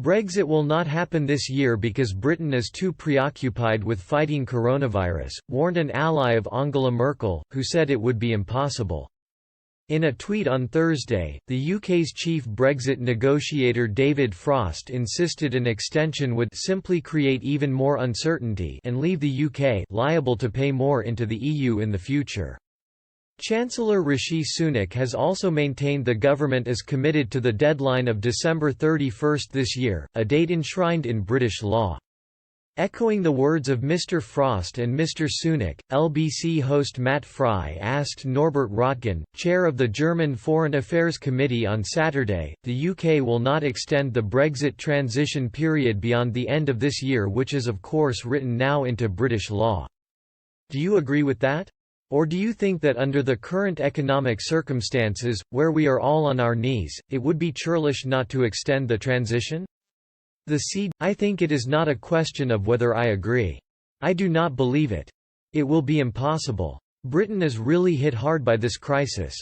Brexit will not happen this year because Britain is too preoccupied with fighting coronavirus, warned an ally of Angela Merkel, who said it would be impossible. In a tweet on Thursday, the UK's chief Brexit negotiator David Frost insisted an extension would simply create even more uncertainty and leave the UK liable to pay more into the EU in the future. Chancellor Rishi Sunak has also maintained the government is committed to the deadline of December 31 this year, a date enshrined in British law. Echoing the words of Mr. Frost and Mr. Sunak, LBC host Matt Fry asked Norbert Röttgen, chair of the German Foreign Affairs Committee on Saturday, the UK will not extend the Brexit transition period beyond the end of this year, which is of course written now into British law. Do you agree with that? Or do you think that under the current economic circumstances, where we are all on our knees, it would be churlish not to extend the transition? The Seed, I think it is not a question of whether I agree. I do not believe it. It will be impossible. Britain is really hit hard by this crisis.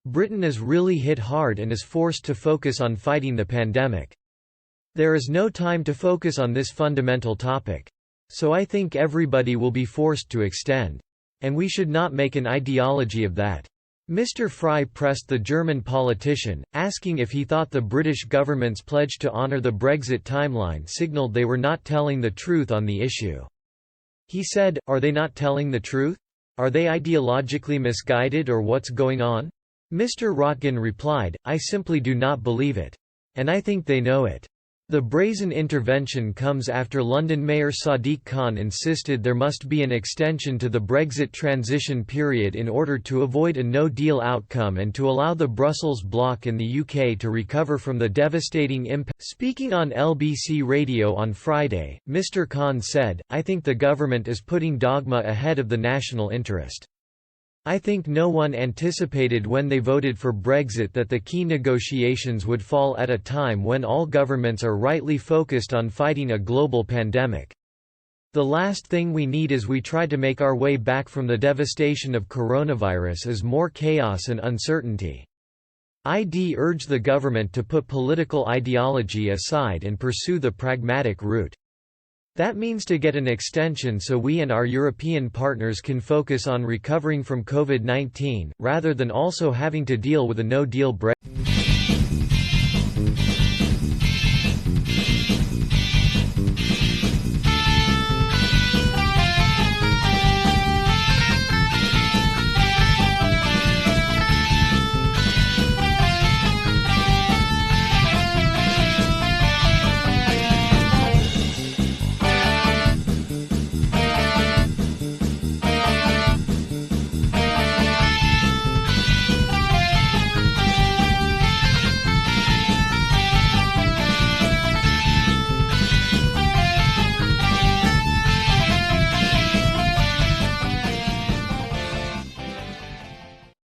Britain is really hit hard and is forced to focus on fighting the pandemic. There is no time to focus on this fundamental topic. So I think everybody will be forced to extend. And we should not make an ideology of that. Mr. Fry pressed the German politician, asking if he thought the British government's pledge to honour the Brexit timeline signalled they were not telling the truth on the issue. He said, "Are they not telling the truth? Are they ideologically misguided or what's going on?" Mr. Röttgen replied, "I simply do not believe it. And I think they know it." The brazen intervention comes after London Mayor Sadiq Khan insisted there must be an extension to the Brexit transition period in order to avoid a no-deal outcome and to allow the Brussels bloc in the UK to recover from the devastating impact. Speaking on LBC Radio on Friday, Mr. Khan said, "I think the government is putting dogma ahead of the national interest. I think no one anticipated when they voted for Brexit that the key negotiations would fall at a time when all governments are rightly focused on fighting a global pandemic. The last thing we need as we try to make our way back from the devastation of coronavirus is more chaos and uncertainty. I'd urge the government to put political ideology aside and pursue the pragmatic route. That means to get an extension so we and our European partners can focus on recovering from COVID-19, rather than also having to deal with a no-deal Brexit."